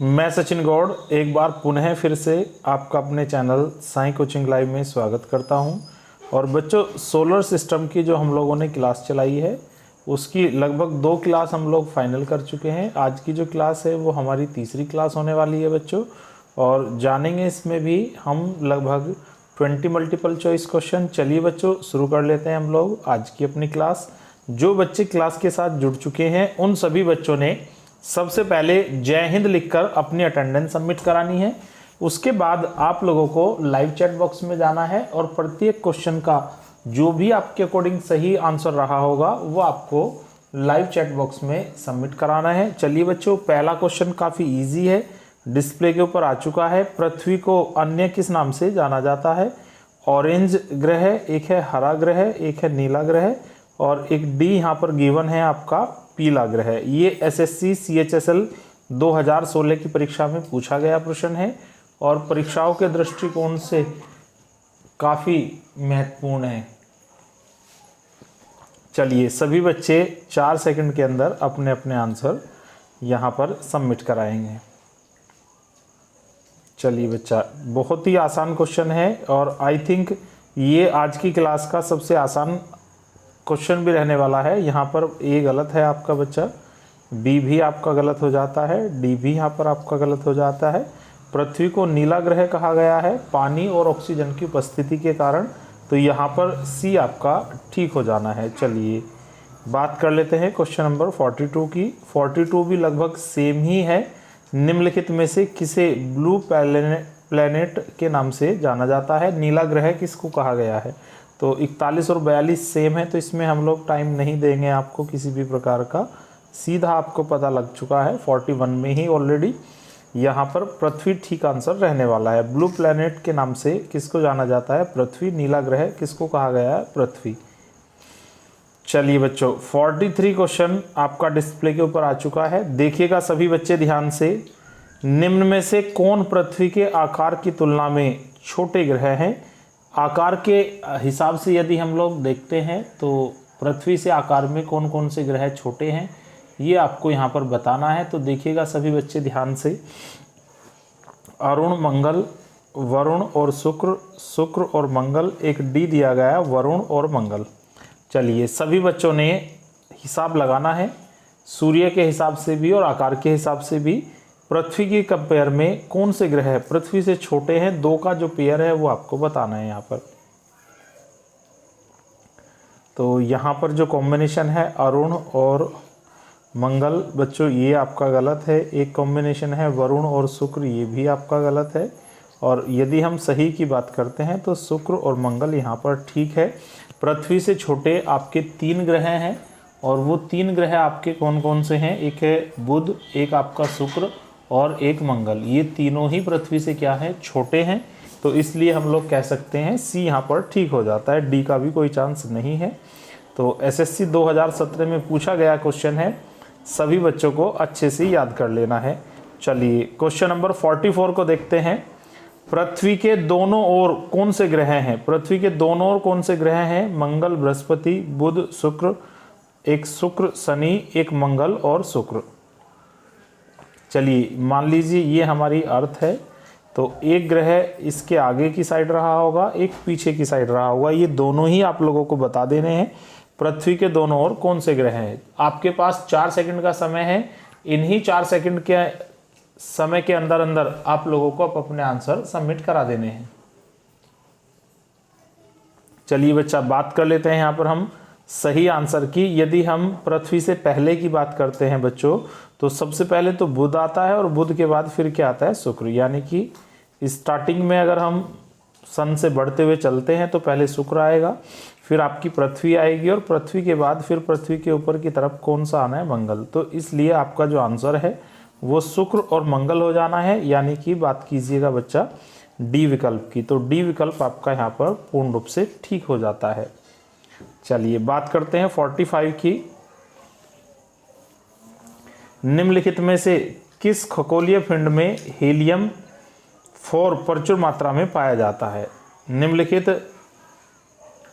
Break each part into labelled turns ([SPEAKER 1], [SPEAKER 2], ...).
[SPEAKER 1] मैं सचिन गौड़ एक बार पुनः फिर से आपका अपने चैनल साई कोचिंग लाइव में स्वागत करता हूं। और बच्चों, सोलर सिस्टम की जो हम लोगों ने क्लास चलाई है उसकी लगभग 2 क्लास हम लोग फाइनल कर चुके हैं। आज की जो क्लास है वो हमारी तीसरी क्लास होने वाली है बच्चों, और जानेंगे इसमें भी हम लगभग 20 मल्टीपल चॉइस क्वेश्चन। चलिए बच्चों, शुरू कर लेते हैं हम लोग आज की अपनी क्लास। जो बच्चे क्लास के साथ जुड़ चुके हैं उन सभी बच्चों ने सबसे पहले जय हिंद लिखकर अपनी अटेंडेंस सबमिट करानी है। उसके बाद आप लोगों को लाइव चैट बॉक्स में जाना है और प्रत्येक क्वेश्चन का जो भी आपके अकॉर्डिंग सही आंसर रहा होगा वो आपको लाइव चैट बॉक्स में सबमिट कराना है। चलिए बच्चों, पहला क्वेश्चन काफ़ी इजी है, डिस्प्ले के ऊपर आ चुका है। पृथ्वी को अन्य किस नाम से जाना जाता है? ऑरेंज ग्रह, एक है हरा ग्रह, एक है नीला ग्रह, और एक डी यहाँ पर गिवन है आपका पीला ग्रह। ये एसएससी CHSL 2016 की परीक्षा में पूछा गया प्रश्न है और परीक्षाओं के दृष्टिकोण से काफ़ी महत्वपूर्ण है। चलिए, सभी बच्चे 4 सेकंड के अंदर अपने अपने आंसर यहाँ पर सबमिट कराएंगे। चलिए बच्चा, बहुत ही आसान क्वेश्चन है और आई थिंक ये आज की क्लास का सबसे आसान क्वेश्चन भी रहने वाला है। यहाँ पर ए गलत है आपका बच्चा, बी भी आपका गलत हो जाता है, डी भी यहाँ पर आपका गलत हो जाता है। पृथ्वी को नीला ग्रह कहा गया है पानी और ऑक्सीजन की उपस्थिति के कारण, तो यहाँ पर सी आपका ठीक हो जाना है। चलिए बात कर लेते हैं क्वेश्चन नंबर 42 की। 42 भी लगभग सेम ही है। निम्नलिखित में से किसे ब्लू प्लैनेट के नाम से जाना जाता है? नीला ग्रह किसको कहा गया है? तो 41 और 42 सेम है, तो इसमें हम लोग टाइम नहीं देंगे आपको किसी भी प्रकार का, सीधा आपको पता लग चुका है 41 में ही ऑलरेडी। यहाँ पर पृथ्वी ठीक आंसर रहने वाला है। ब्लू प्लैनेट के नाम से किसको जाना जाता है? पृथ्वी। नीला ग्रह किसको कहा गया है? पृथ्वी। चलिए बच्चों, 43 क्वेश्चन आपका डिस्प्ले के ऊपर आ चुका है। देखिएगा सभी बच्चे ध्यान से। निम्न में से कौन पृथ्वी के आकार की तुलना में छोटे ग्रह हैं? आकार के हिसाब से यदि हम लोग देखते हैं तो पृथ्वी से आकार में कौन कौन से ग्रह छोटे हैं ये आपको यहाँ पर बताना है। तो देखिएगा सभी बच्चे ध्यान से। अरुण, मंगल, वरुण और शुक्र, शुक्र और मंगल, एक डी दिया गया है वरुण और मंगल। चलिए सभी बच्चों ने हिसाब लगाना है, सूर्य के हिसाब से भी और आकार के हिसाब से भी। पृथ्वी की कंपेयर में कौन से ग्रह पृथ्वी से छोटे हैं? 2 का जो पेयर है वो आपको बताना है यहाँ पर। तो यहाँ पर जो कॉम्बिनेशन है अरुण और मंगल, बच्चों ये आपका गलत है। एक कॉम्बिनेशन है वरुण और शुक्र, ये भी आपका गलत है। और यदि हम सही की बात करते हैं तो शुक्र और मंगल यहाँ पर ठीक है। पृथ्वी से छोटे आपके 3 ग्रह हैं, और वो 3 ग्रह आपके कौन कौन से हैं? एक है बुध, एक आपका शुक्र और एक मंगल। ये तीनों ही पृथ्वी से क्या है? छोटे हैं। तो इसलिए हम लोग कह सकते हैं सी यहाँ पर ठीक हो जाता है, डी का भी कोई चांस नहीं है। तो एसएससी 2017 में पूछा गया क्वेश्चन है, सभी बच्चों को अच्छे से याद कर लेना है। चलिए क्वेश्चन नंबर 44 को देखते हैं। पृथ्वी के दोनों ओर कौन से ग्रह हैं? पृथ्वी के दोनों ओर कौन से ग्रह हैं? मंगल, बृहस्पति, बुध, शुक्र, एक शुक्र, शनि, एक मंगल और शुक्र। चलिए मान लीजिए ये हमारी अर्थ है, तो एक ग्रह इसके आगे की साइड रहा होगा, एक पीछे की साइड रहा होगा। ये दोनों ही आप लोगों को बता देने हैं। पृथ्वी के दोनों ओर कौन से ग्रह हैं? आपके पास 4 सेकंड का समय है। इन्हीं 4 सेकंड के समय के अंदर अंदर आप लोगों को अपने आंसर सबमिट करा देने हैं। चलिए बच्चा, बात कर लेते हैं यहाँ पर हम सही आंसर की। यदि हम पृथ्वी से पहले की बात करते हैं बच्चों, तो सबसे पहले तो बुध आता है और बुध के बाद फिर क्या आता है? शुक्र। यानी कि स्टार्टिंग में अगर हम सन से बढ़ते हुए चलते हैं तो पहले शुक्र आएगा, फिर आपकी पृथ्वी आएगी, और पृथ्वी के बाद फिर पृथ्वी के ऊपर की तरफ कौन सा आना है? मंगल। तो इसलिए आपका जो आंसर है वो शुक्र और मंगल हो जाना है। यानी कि बात कीजिएगा बच्चा डी विकल्प की, तो डी विकल्प आपका यहाँ पर पूर्ण रूप से ठीक हो जाता है। चलिए बात करते हैं 45 की। निम्नलिखित में से किस खगोलीय पिंड में हीलियम 4 प्रचुर मात्रा में पाया जाता है? निम्नलिखित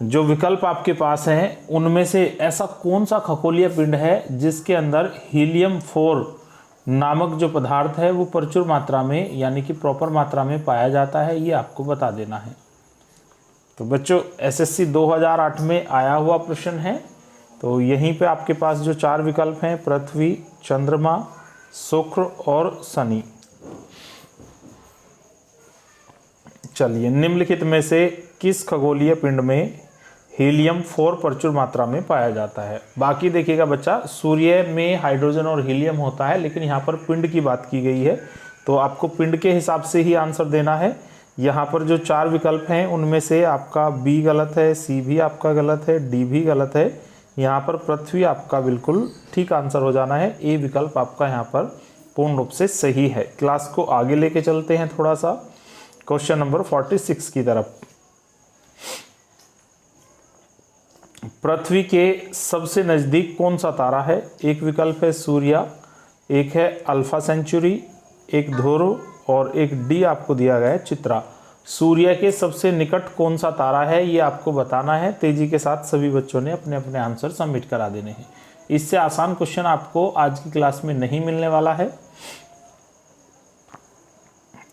[SPEAKER 1] जो विकल्प आपके पास हैं उनमें से ऐसा कौन सा खगोलीय पिंड है जिसके अंदर हीलियम 4 नामक जो पदार्थ है वो प्रचुर मात्रा में यानी कि प्रॉपर मात्रा में पाया जाता है, ये आपको बता देना है। तो बच्चों एसएससी 2008 में आया हुआ प्रश्न है। तो यहीं पे आपके पास जो 4 विकल्प हैं, पृथ्वी, चंद्रमा, शुक्र और शनि। चलिए, निम्नलिखित में से किस खगोलीय पिंड में हीलियम 4 प्रचुर मात्रा में पाया जाता है? बाकी देखिएगा बच्चा, सूर्य में हाइड्रोजन और हीलियम होता है, लेकिन यहाँ पर पिंड की बात की गई है, तो आपको पिंड के हिसाब से ही आंसर देना है। यहाँ पर जो 4 विकल्प हैं उनमें से आपका बी गलत है, सी भी आपका गलत है, डी भी गलत है। यहाँ पर पृथ्वी आपका बिल्कुल ठीक आंसर हो जाना है। ए विकल्प आपका यहाँ पर पूर्ण रूप से सही है। क्लास को आगे लेके चलते हैं थोड़ा सा क्वेश्चन नंबर 46 की तरफ। पृथ्वी के सबसे नज़दीक कौन सा तारा है? एक विकल्प है सूर्य, एक है अल्फा सेंचुरी, एक ध्रुव और एक डी आपको दिया गया है चित्रा। सूर्य के सबसे निकट कौन सा तारा है ये आपको बताना है। तेजी के साथ सभी बच्चों ने अपने अपने आंसर सबमिट करा देने हैं। इससे आसान क्वेश्चन आपको आज की क्लास में नहीं मिलने वाला है।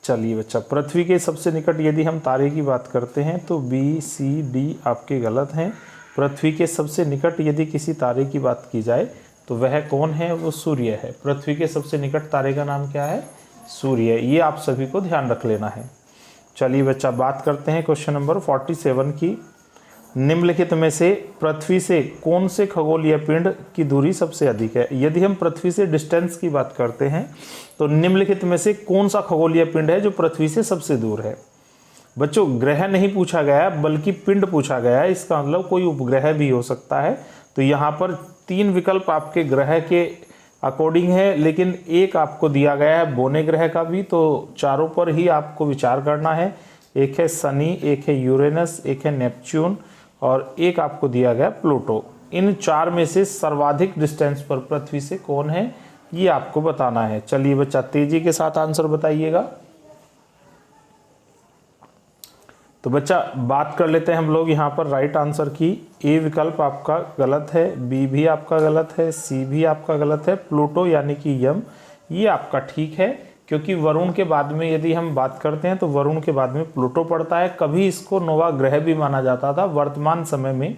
[SPEAKER 1] चलिए बच्चा, पृथ्वी के सबसे निकट यदि हम तारे की बात करते हैं तो बी, सी, डी आपके गलत हैं। पृथ्वी के सबसे निकट यदि किसी तारे की बात की जाए तो वह कौन है? वो सूर्य है। पृथ्वी के सबसे निकट तारे का नाम क्या है? सूर्य। ये आप सभी को ध्यान रख लेना है। चलिए बच्चा, बात करते हैं क्वेश्चन नंबर 47 की। निम्नलिखित में से पृथ्वी से कौन से खगोलीय पिंड की दूरी सबसे अधिक है? यदि हम पृथ्वी से डिस्टेंस की बात करते हैं तो निम्नलिखित में से कौन सा खगोलीय पिंड है जो पृथ्वी से सबसे दूर है? बच्चों, ग्रह नहीं पूछा गया है बल्कि पिंड पूछा गया है। इसका मतलब कोई उपग्रह भी हो सकता है। तो यहाँ पर 3 विकल्प आपके ग्रह के अकॉर्डिंग है, लेकिन एक आपको दिया गया है बोने ग्रह का भी, तो चारों पर ही आपको विचार करना है। एक है शनि, एक है यूरेनस, एक है नेपच्यून और एक आपको दिया गया प्लूटो। इन 4 में से सर्वाधिक डिस्टेंस पर पृथ्वी से कौन है ये आपको बताना है। चलिए बच्चा, तेजी के साथ आंसर बताइएगा। तो बच्चा, बात कर लेते हैं हम लोग यहाँ पर राइट आंसर की। ए विकल्प आपका गलत है, बी भी आपका गलत है, सी भी आपका गलत है, प्लूटो यानी कि यम ये आपका ठीक है। क्योंकि वरुण के बाद में यदि हम बात करते हैं तो वरुण के बाद में प्लूटो पड़ता है। कभी इसको नोवा ग्रह भी माना जाता था। वर्तमान समय में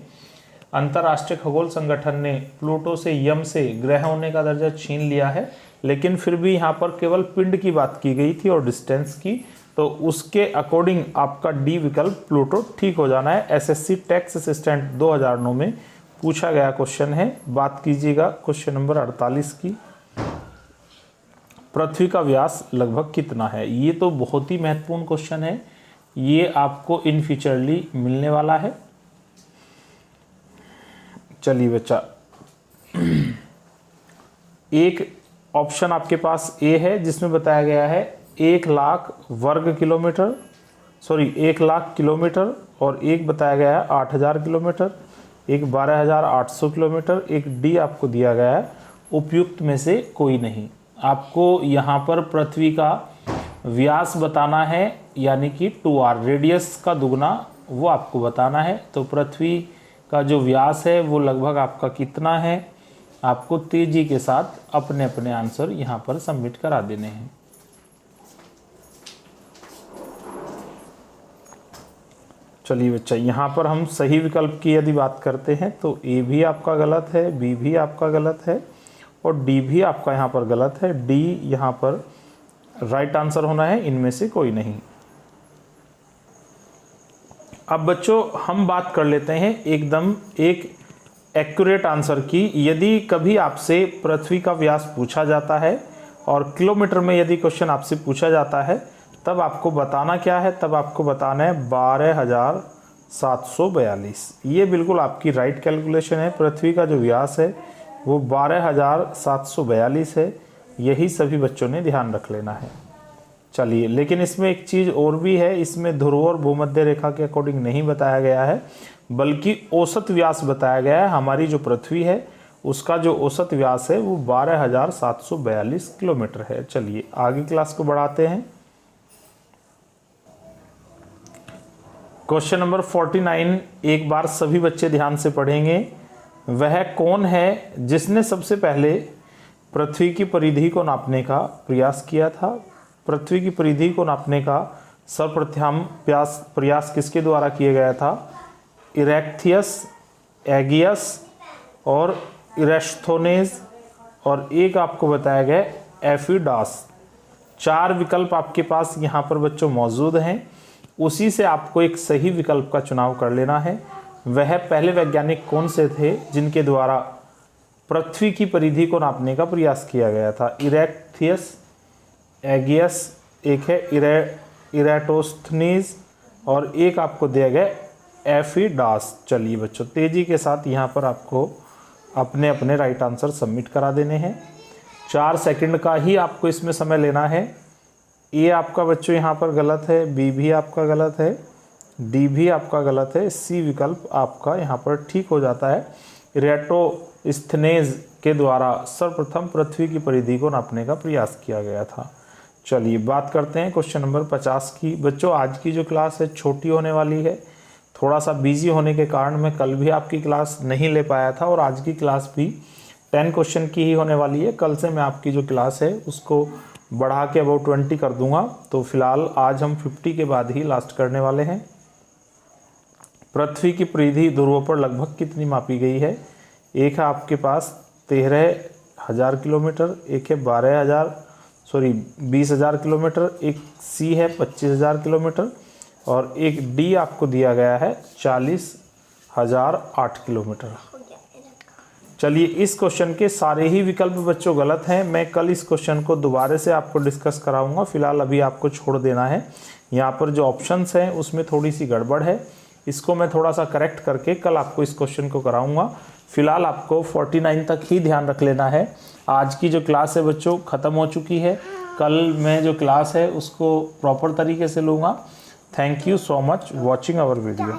[SPEAKER 1] अंतर्राष्ट्रीय खगोल संगठन ने प्लूटो से, यम से ग्रह होने का दर्जा छीन लिया है, लेकिन फिर भी यहाँ पर केवल पिंड की बात की गई थी और डिस्टेंस की। तो उसके अकॉर्डिंग आपका डी विकल्प प्लूटो ठीक हो जाना है। एसएससी टैक्स असिस्टेंट 2009 में पूछा गया क्वेश्चन है। बात कीजिएगा क्वेश्चन नंबर 48 की। पृथ्वी का व्यास लगभग कितना है? ये तो बहुत ही महत्वपूर्ण क्वेश्चन है। ये आपको इन फ्यूचरली मिलने वाला है। चलिए बच्चा, एक ऑप्शन आपके पास ए है जिसमें बताया गया है 1 लाख वर्ग किलोमीटर, 1 लाख किलोमीटर, और एक बताया गया है 8000 किलोमीटर, एक 12800 किलोमीटर, एक डी आपको दिया गया है उपयुक्त में से कोई नहीं। आपको यहाँ पर पृथ्वी का व्यास बताना है, यानी कि 2r रेडियस का दुगना वो आपको बताना है। तो पृथ्वी का जो व्यास है वो लगभग आपका कितना है, आपको तेजी के साथ अपने अपने आंसर यहाँ पर सबमिट करा देने हैं। चलिए बच्चा, यहाँ पर हम सही विकल्प की यदि बात करते हैं तो ए भी आपका गलत है, बी भी आपका गलत है और डी भी आपका यहाँ पर गलत है। डी यहाँ पर राइट आंसर होना है, इनमें से कोई नहीं। अब बच्चों, हम बात कर लेते हैं एकदम एक एक्यूरेट आंसर की। यदि कभी आपसे पृथ्वी का व्यास पूछा जाता है और किलोमीटर में यदि क्वेश्चन आपसे पूछा जाता है, तब आपको बताना क्या है? तब आपको बताना है 12742। ये बिल्कुल आपकी राइट कैलकुलेशन है। पृथ्वी का जो व्यास है वो 12742 है। यही सभी बच्चों ने ध्यान रख लेना है। चलिए, लेकिन इसमें एक चीज़ और भी है। इसमें ध्रुव और भूमध्य रेखा के अकॉर्डिंग नहीं बताया गया है, बल्कि औसत व्यास बताया गया है। हमारी जो पृथ्वी है उसका जो औसत व्यास है वो 12742 किलोमीटर है। चलिए आगे क्लास को बढ़ाते हैं। क्वेश्चन नंबर 49 एक बार सभी बच्चे ध्यान से पढ़ेंगे। वह कौन है जिसने सबसे पहले पृथ्वी की परिधि को नापने का प्रयास किया था। पृथ्वी की परिधि को नापने का सर्वप्रथम प्रयास किसके द्वारा किया गया था? इरेक्थियस, एगियस और इरेस्थोनेज, और एक आपको बताया गया एफिडास। 4 विकल्प आपके पास यहाँ पर बच्चों मौजूद हैं, उसी से आपको एक सही विकल्प का चुनाव कर लेना है। वह पहले वैज्ञानिक कौन से थे जिनके द्वारा पृथ्वी की परिधि को नापने का प्रयास किया गया था? इरेक्थियस, एगियस, एक है इरेटोस्थनीज और एक आपको दिया गया एफिडास। चलिए बच्चों तेजी के साथ यहाँ पर आपको अपने अपने राइट आंसर सबमिट करा देने हैं। 4 सेकंड का ही आपको इसमें समय लेना है। ए आपका बच्चों यहाँ पर गलत है, बी भी आपका गलत है, डी भी आपका गलत है, सी विकल्प आपका यहाँ पर ठीक हो जाता है। इरेटोस्थनीज के द्वारा सर्वप्रथम पृथ्वी की परिधि को नापने का प्रयास किया गया था। चलिए बात करते हैं क्वेश्चन नंबर 50 की। बच्चों आज की जो क्लास है छोटी होने वाली है, थोड़ा सा बिजी होने के कारण मैं कल भी आपकी क्लास नहीं ले पाया था और आज की क्लास भी 10 क्वेश्चन की ही होने वाली है। कल से मैं आपकी जो क्लास है उसको बढ़ा के अबाउट 20 कर दूंगा। तो फिलहाल आज हम 50 के बाद ही लास्ट करने वाले हैं। पृथ्वी की परिधि ध्रुवों पर लगभग कितनी मापी गई है? एक है आपके पास 13,000 किलोमीटर, एक है 20,000 किलोमीटर, एक सी है 25,000 किलोमीटर और एक डी आपको दिया गया है 40,008 किलोमीटर। चलिए इस क्वेश्चन के सारे ही विकल्प बच्चों गलत हैं। मैं कल इस क्वेश्चन को दोबारा से आपको डिस्कस कराऊंगा, फिलहाल अभी आपको छोड़ देना है। यहाँ पर जो ऑप्शंस हैं उसमें थोड़ी सी गड़बड़ है, इसको मैं थोड़ा सा करेक्ट करके कल आपको इस क्वेश्चन को कराऊंगा। फिलहाल आपको 49 तक ही ध्यान रख लेना है। आज की जो क्लास है बच्चों ख़त्म हो चुकी है, कल मैं जो क्लास है उसको प्रॉपर तरीके से लूँगा। Thank you so much watching our video.